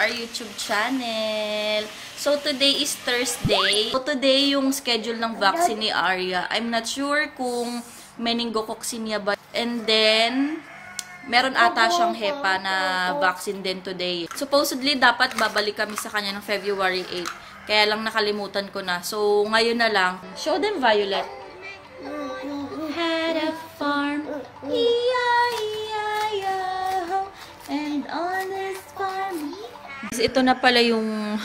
our YouTube channel. So, today is Thursday. So, today yung schedule ng vaccine ni Arya. I'm not sure kung meningococcinia ba. And then, meron ata siyang HEPA na vaccine din today. Supposedly, dapat babalik kami sa kanya ng February 8. Kaya lang nakalimutan ko na. So, ngayon na lang. Show them, Violet. Had a farm, E-I-E-I-O, and on this farm. Ito na pala yung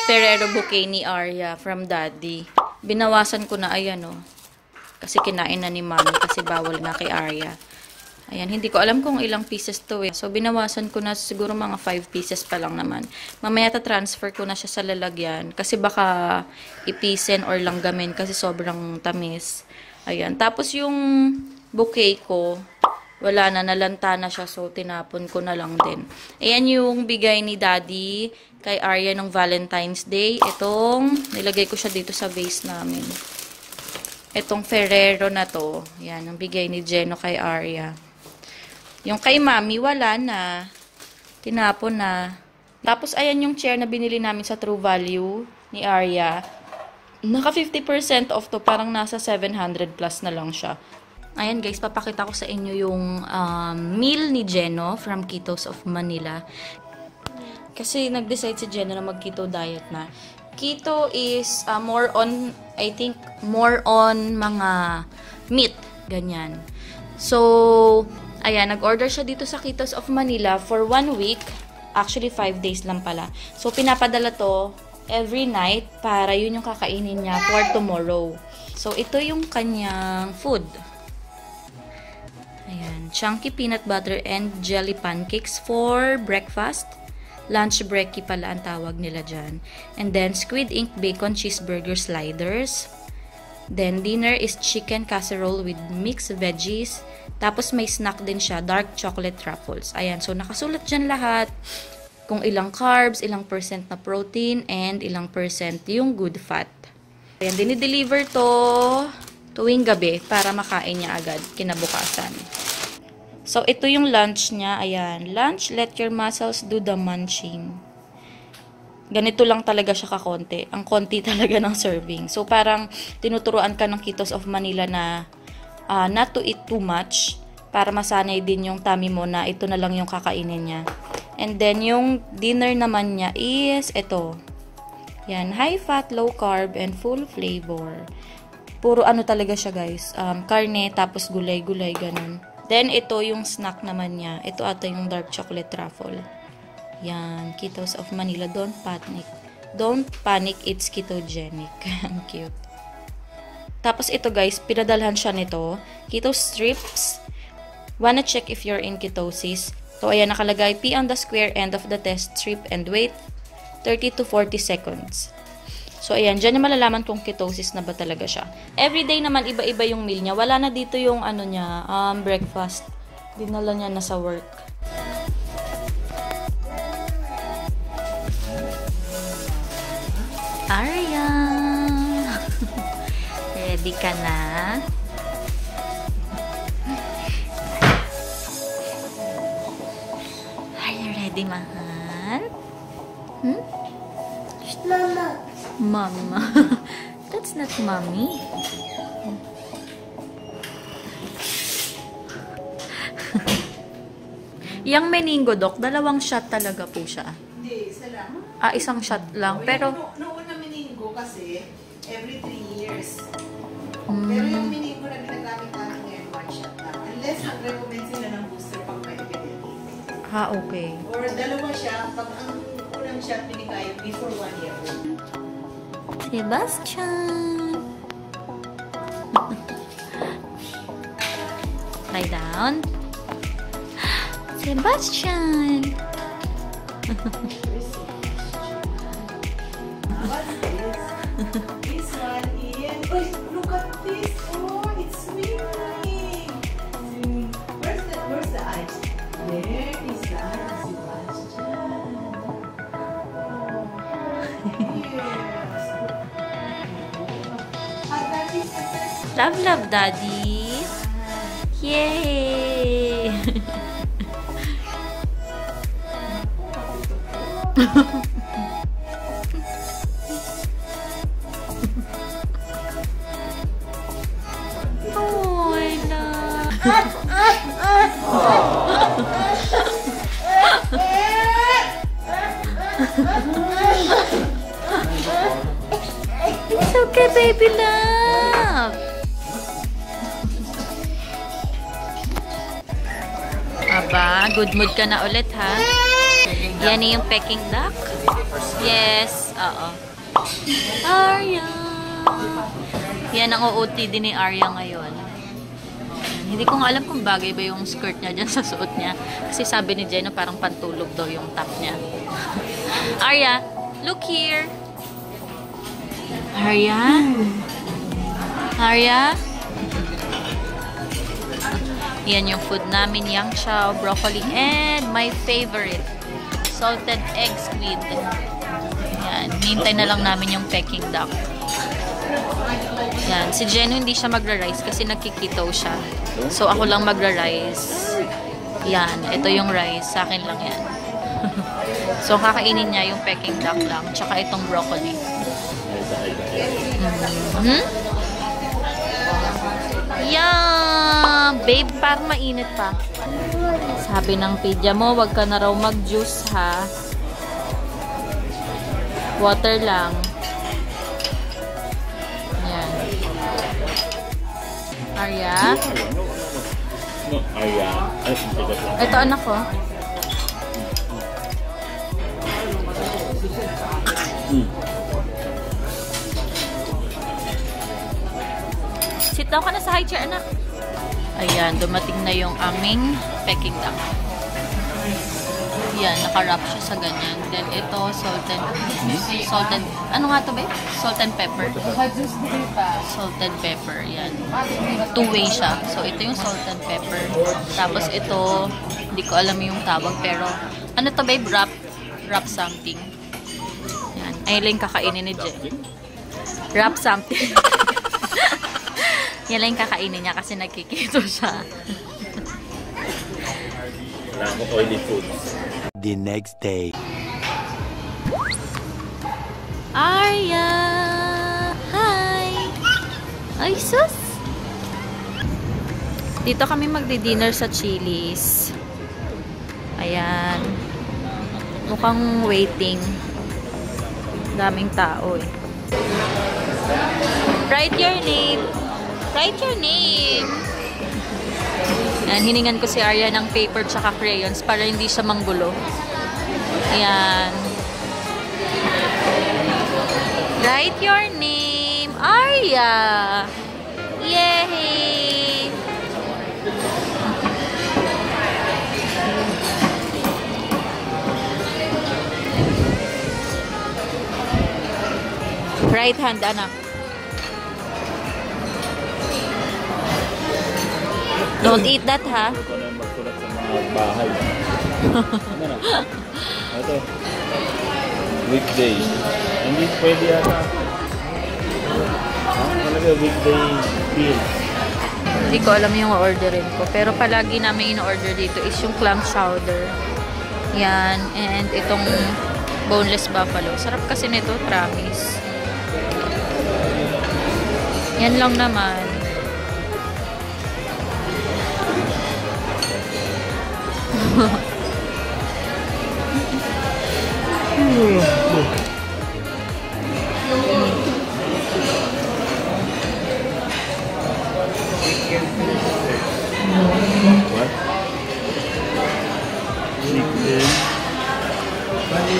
Ferrero bouquet ni Arya from Daddy. Binawasan ko na, ayan kasi kinain na ni Mommy kasi bawal nga kay Arya. Ayan, hindi ko alam kung ilang pieces to eh. So, binawasan ko na siguro mga 5 pieces pa lang naman. Mamaya ta-transfer ko na siya sa lalagyan. Kasi baka ipisen or langgamin kasi sobrang tamis. Ayan. Tapos yung bouquet ko, wala na, nalanta na siya. So, tinapon ko na lang din. Ayan yung bigay ni Daddy kay Arya ng Valentine's Day. Itong, nilagay ko siya dito sa vase namin. Itong Ferrero na to. Ayan, ang bigay ni Jeno kay Arya. Yung kay Mami, wala na. Tinapon na. Tapos, ayan yung chair na binili namin sa True Value ni Arya. Naka 50% off to. Parang nasa 700 plus na lang siya. Ayan guys, papakita ko sa inyo yung meal ni Jeno from Ketos of Manila. Kasi nag-decide si Jeno na mag-keto diet na. Keto is more on, I think, more on mga meat. Ganyan. So, ayan, nag-order siya dito sa Ketos of Manila for 1 week. Actually, 5 days lang pala. So, pinapadala to every night para yun yung kakainin niya for tomorrow. So, ito yung kanyang food. Ayan, chunky peanut butter and jelly pancakes for breakfast. Lunch brekkie pala ang tawag nila dyan. And then, squid ink bacon cheeseburger sliders. Then, dinner is chicken casserole with mixed veggies. Tapos, may snack din siya, dark chocolate truffles. Ayan, so nakasulat dyan lahat. Kung ilang carbs, ilang percent na protein, and ilang percent yung good fat. Ayan, dinideliver to tuwing gabi para makain niya agad kinabukasan. So, ito yung lunch niya. Ayan, lunch, let your muscles do the munching. Ganito lang talaga siya kakonti. Ang konti talaga ng serving. So, parang tinuturuan ka ng Ketos of Manila na not to eat too much para masanay din yung tummy mo na ito na lang yung kakainin niya. And then, yung dinner naman niya is ito. Yan, high fat, low carb, and full flavor. Puro talaga siya guys. Karne, tapos gulay-gulay, ganun. Then, ito yung snack naman niya. Ito ata yung dark chocolate truffle. Yan, Ketos of Manila. Don't panic. Don't panic, it's ketogenic. Ang cute. Tapos ito guys, pinadalhan siya nito. Keto strips. Wanna check if you're in ketosis. So, ayan, nakalagay, pee on the square end of the test strip and wait 30 to 40 seconds. So, ayan, dyan na malalaman kung ketosis na ba talaga siya. Everyday naman, iba-iba yung meal niya. Wala na dito yung breakfast. Dinala niya na sa work. Arya! Ready ka na? Are you ready, mahal? Mama. Mama. That's not mommy. Yang meningo, Doc, 2 shot talaga po siya. Hindi, isa lang. Isang shot lang. Pero, noon na meningo kasi, every 3 years. Pero yung meningo na ginagamit namin ngayon, 1 shot lang. Unless nag-recommend sila ng booster pag may epidemic. okay. Or 2 siya, pag ang unang shot binigay before 1 year old. Sebastian! Lie down. Sebastian! What's this? This one is... Oh, look at this! Oh, it's swimming! Where's the eyes? There is the eyes of Sebastian. Yes. Love, love, Daddy! Yay! Oh, I love. It's okay, baby love. Aba, good mood ka na ulit, ha? Yan yung Peking duck. Yes, oo. Arya. Yan ang OOTD ni Arya ngayon. Hindi ko nga alam kung bagay ba yung skirt niya dyan sa suot niya. Kasi sabi ni Jenna parang pantulog daw yung top niya. Arya, look here. Arya? Arya? Yan yung food namin, yang chow, broccoli, and my favorite, salted egg squid. Yan, hintay na lang namin yung Peking duck. Yan, si Jenno hindi siya magra-rice kasi nagkikitaw siya. So, ako lang magra-rice. Yan, ito yung rice. Sa akin lang yan. So, kakainin niya yung Peking duck lang, tsaka itong broccoli. Yeah! Babe, parang mainit pa. Sabi ng pidya mo, wag ka na raw mag-juice, ha? Water lang. Yan. Arya? Arya. Ito anak ko. Sit down ka na sa high chair, anak. Ayan, dumating na yung aming Peking duck. Yan, naka-wrap siya sa ganyan. Then ito, salted, ano nga to ba? Salt and pepper. Salted pepper, yan. Two-way siya. So, ito yung salt and pepper. Tapos ito, hindi ko alam yung tawag, pero ano to ba? Wrap something. Yan. Ayun lang yung kakainin ni Jen. Wrap something. Yan lang yung kakainin niya kasi nagkikito siya. Wala akong oily foods. The next day. Arya! Hi! Ay, sus! Dito kami magdi-dinner sa Chili's. Ayan. Mukhang waiting. Daming tao eh. Write your name. Write your name. Ayan, hiningan ko si Arya ng paper tsaka crayons para hindi siya manggulo. Ayan. Write your name. Arya! Yay! Right hand, anak. Don't eat that, ha? Ito na magsulat sa mga bahay. Ano na? Ito. Weekday. Hindi pwede yata. Talaga weekday meal. Hindi ko alam yung orderin ko. Pero palagi namin in-order dito is yung clam chowder. Yan. And itong boneless buffalo. Sarap kasi nito, promise. Yan lang naman. What?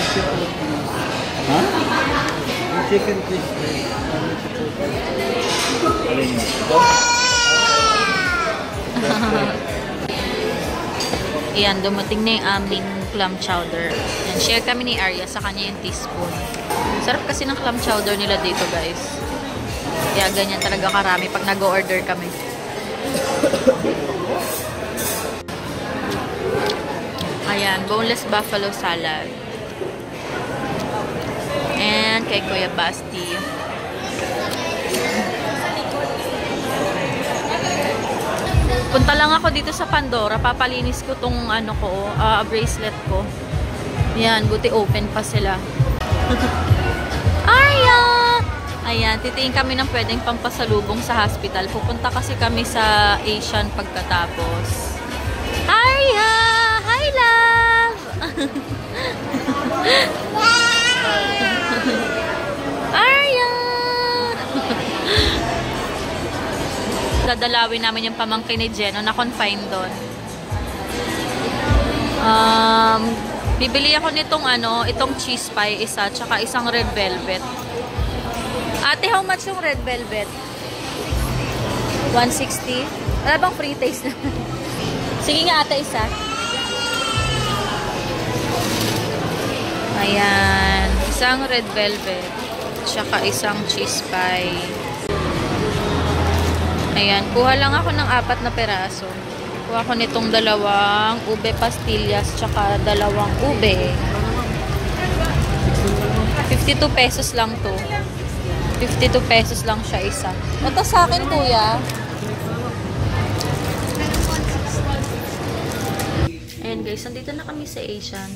Chicken. Huh? Chicken crispy. Alin mo? Ayan, dumating na yung aming clam chowder. Ayan, share kami ni Arya sa kanya yung teaspoon. Sarap kasi ng clam chowder nila dito, guys. Kaya ganyan talaga karami pag nag-order kami. Ayan, boneless buffalo salad. And kay Kuya Basti. Punta lang ako dito sa Pandora. Papalinis ko tong ano ko, bracelet ko. Yan, buti open pa sila. Arya! Ayan, titingin kami ng pwedeng pampasalubong sa hospital. Pupunta kasi kami sa Asian pagkatapos. Arya! Hi, love! Arya! Dadalawin namin yung pamangkin ni Jeno na confined doon. Bibili ako nitong itong cheese pie isa, tsaka isang red velvet. Ate, how much yung red velvet? 160? Wala bang free taste na? Sige nga ate, isa. Ayan. Isang red velvet. Tsaka isang cheese pie. Ayan. Kuha lang ako ng 4 na peraso. Kuha ko nitong 2 ube pastillas tsaka 2 ube. 52 pesos lang to. 52 pesos lang siya isa. Ito sa akin, kuya. Ayan guys, nandito na kami sa Asian.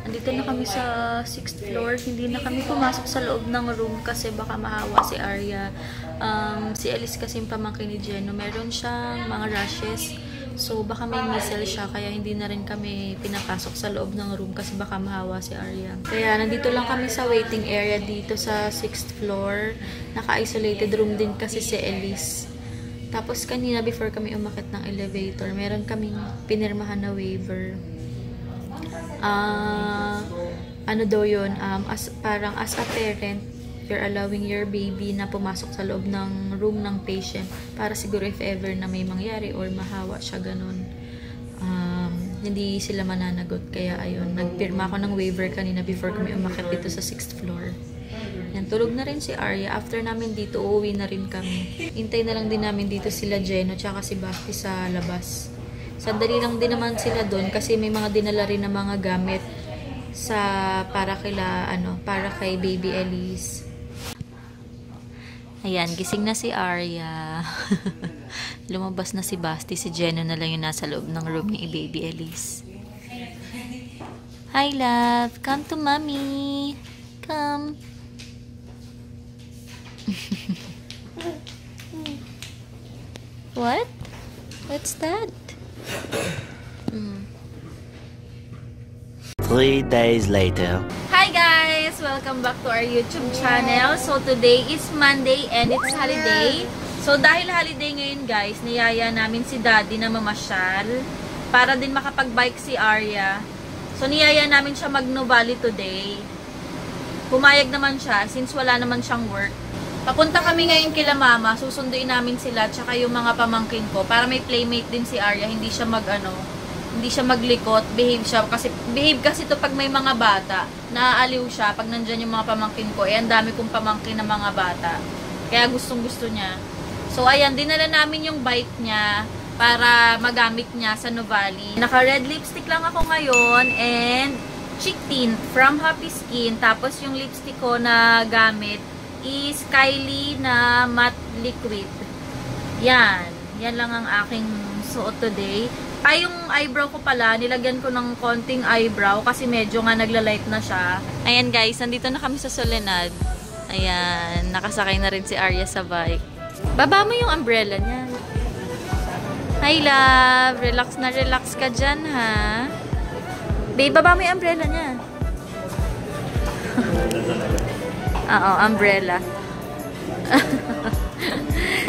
Nandito na kami sa 6th floor. Hindi na kami pumasok sa loob ng room kasi baka mahawa si Arya. Si Alice kasi yung pamangkin ni Jeno. Meron siyang mga rashes. So, baka may measles siya, kaya hindi na rin kami pinapasok sa loob ng room kasi baka mahawa si Arya. Kaya, nandito lang kami sa waiting area dito sa 6th floor. Naka-isolated room din kasi si Elise. Tapos, kanina before kami umakit ng elevator, meron kaming pinirmahan na waiver. Ano daw yun? Parang as a parent, you're allowing your baby na pumasok sa loob ng room ng patient para siguro if ever na may mangyari or mahawa siya ganun. Hindi sila mananagot. Kaya ayun, nagpirma ako ng waiver kanina before kami umakyat dito sa 6th floor. Yan, tulog na rin si Arya. After namin dito, uuwi na rin kami. Hintay na lang din namin dito sila Jeno tsaka si Basti sa labas. Sandali lang din naman sila doon kasi may mga dinala rin na mga gamit para kay baby Elise. Ayan, gising na si Arya. Lumabas na si Basti. Si Jeno na lang yung nasa loob ng room ni baby Elise. Hi, love. Come to mommy. Come. What? What's that? 3 days later. Hi guys! Welcome back to our YouTube channel. So today is Monday and it's holiday. So dahil holiday ngayon guys, niyaya namin si Daddy na mamasyal para din makapag-bike si Arya. So niyaya namin siya mag-Nuvali today. Pumayag naman siya since wala naman siyang work. Papunta kami ngayon kila mama, susunduin namin sila tsaka yung mga pamangkin ko para may playmate din si Arya, hindi siya maglikot, behave kasi to pag may mga bata, naaaliw siya pag nandyan yung mga pamangkin ko. Ang dami kong pamangkin na mga bata. Kaya gustong-gusto niya. So ayan, dinala namin yung bike niya para magamit niya sa Nuvali. Naka-red lipstick lang ako ngayon and cheek tint from Happy Skin. Tapos yung lipstick ko na gamit is Kylie na matte liquid. Yan lang ang aking suot today. Yung eyebrow ko pala, nilagyan ko ng konting eyebrow kasi medyo nga nagla-light na siya. Ayan guys, nandito na kami sa Soledad. Ayan, nakasakay na rin si Arya sa bike. Baba mo yung umbrella niya. Hi love, relax na relax ka dyan ha. Babe, baba mo yung umbrella niya. Oo, umbrella.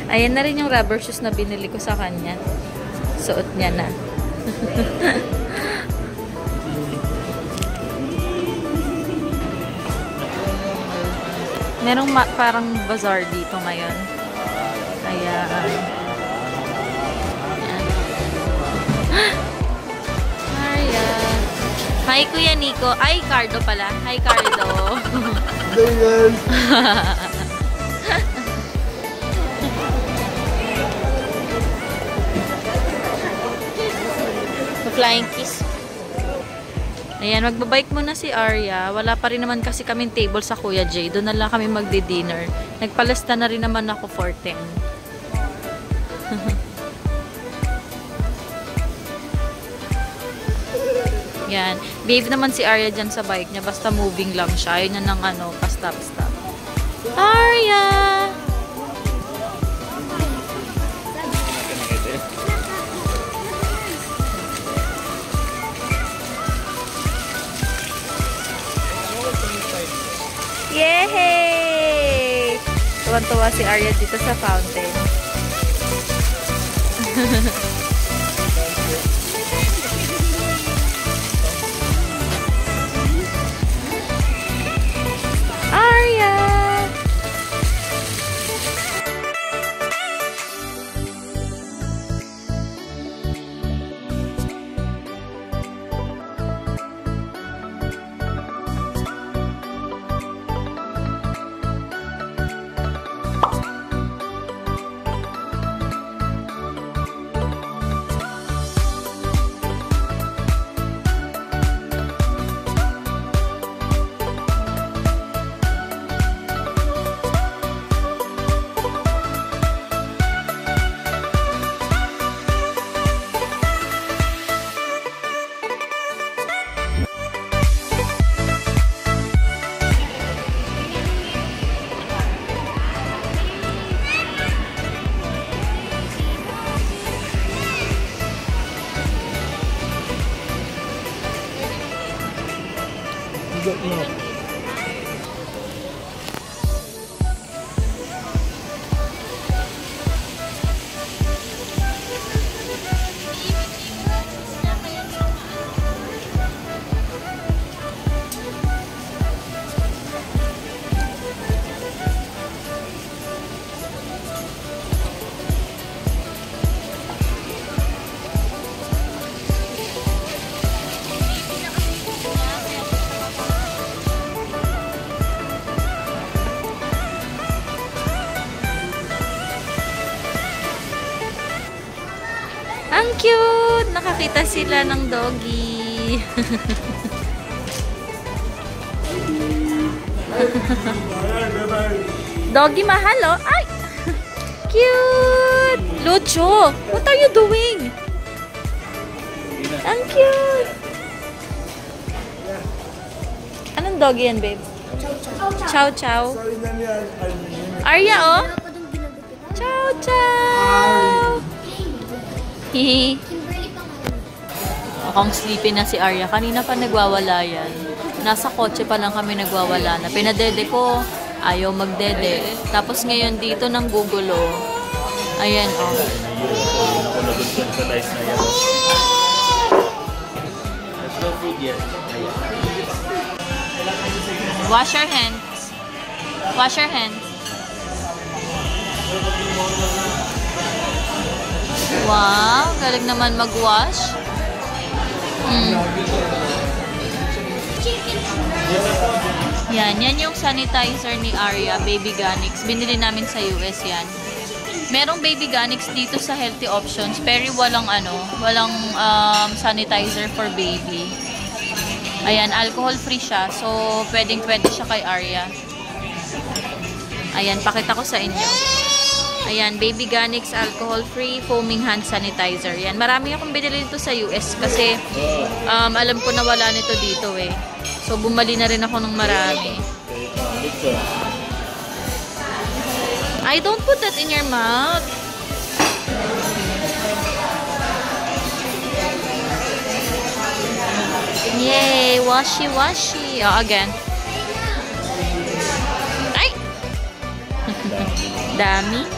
Ayan na rin yung rubber shoes na binili ko sa kanya. Suot niya na. Merong parang bazaar dito ngayon. Kaya Arya. Hi Kuya Nico. Ay, Cardo pala. Hi Cardo. Flying kiss. Ayan, magbabike muna si Arya. Wala pa rin naman kasi kaming table sa Kuya Jay. Doon na lang kami magdi-dinner. Nagpalasta na rin naman ako for 10. Yan. Behave naman si Arya dyan sa bike niya. Basta moving lang siya. Ayun na ng ano, pa-stop-stop. Arya! Yay! Tuwan-tuwa si Arya dito sa fountain. Arya! Ang cute! Nakakita sila ng doggy. Doggy mahal, oh. Ay! Cute! Lucho, what are you doing? Ang cute! Anong doggy yan, babe? Chow Chow. Arya, oh. Chow Chow. Hihi. Mukhang sleepy na si Arya. Kanina pa nagwawala yan. Nasa kotse pa lang kami nagwawala na. Pinadede ko, ayaw magdede. Tapos ngayon dito nang gugulo. Ayan, oh. Wash your hands. Wash your hands. Wow, galing naman mag-wash. Yan yung sanitizer ni Arya, Baby Ganix. Binili namin sa US yan. Merong Baby Ganix dito sa Healthy Options, pero walang sanitizer for baby. Ayan, alcohol-free siya. So, pwedeng-pwede siya kay Arya. Ayan, pakita ko sa inyo. Ayan, Baby Ganix alcohol-free foaming hand sanitizer. Yan, marami akong binili nito sa US kasi alam ko na wala nito dito eh. So, bumali na rin ako ng marami. I don't put that in your mouth. Yay, washy-washy. Oh, again. Ay! Dami.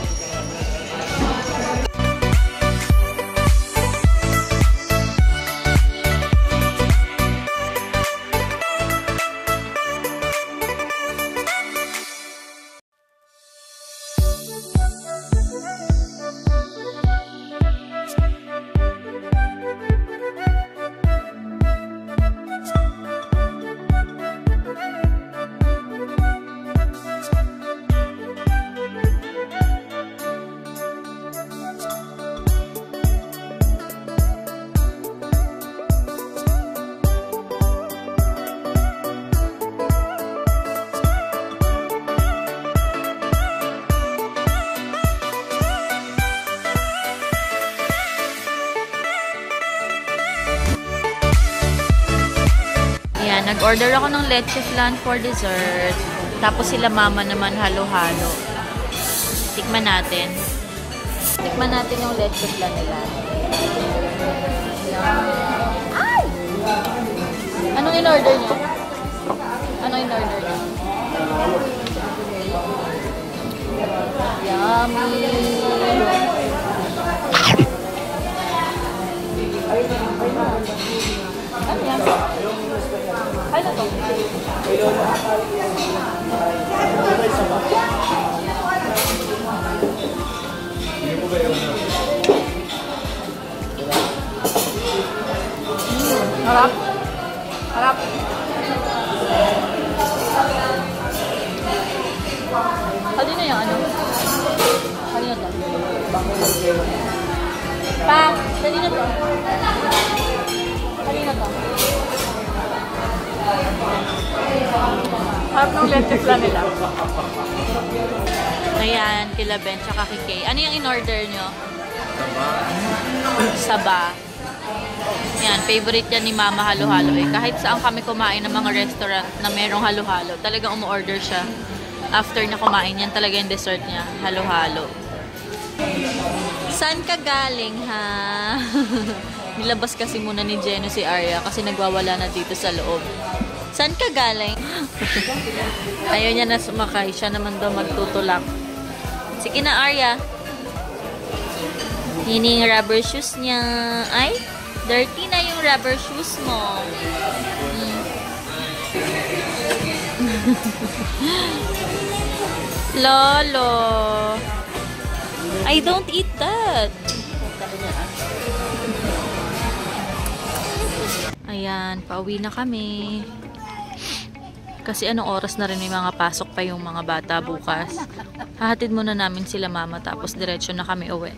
Nag-order ako ng leche flan for dessert. Tapos sila mama naman halo-halo. Tikman natin. Tikman natin yung leche flan nila. Ay! Anong in-order nyo? Anong in-order nyo? Yummy! Ano yan? Ano to? Harap. Harap. Kanina yung ano? Kanina to? Pa! Kanina to? Kanina to? Harap ng leche flan nila. Ayan, kila Ben tsaka kay Kay. Ano yung in-order nyo? Saba. Yan, favorite yan ni Mama halo-halo eh. Kahit saan kami kumain ng mga restaurant na merong halo-halo, talagang umu-order siya. After na kumain, yan talaga yung dessert niya, halo-halo. Saan ka galing, ha? Nilabas kasi muna ni Jeno si Arya kasi nagwawala na dito sa loob. Saan ka galing? Ayaw niya na sumakay. Siya naman daw magtutulak. Sige na, Arya. Hining rubber shoes niya. Ay, dirty na yung rubber shoes mo. Lolo. I don't eat that. Ayan, pauwi na kami. Kasi anong oras na rin, may mga pasok pa yung mga bata bukas. Hahatid muna namin sila mama tapos diretso na kami uwi.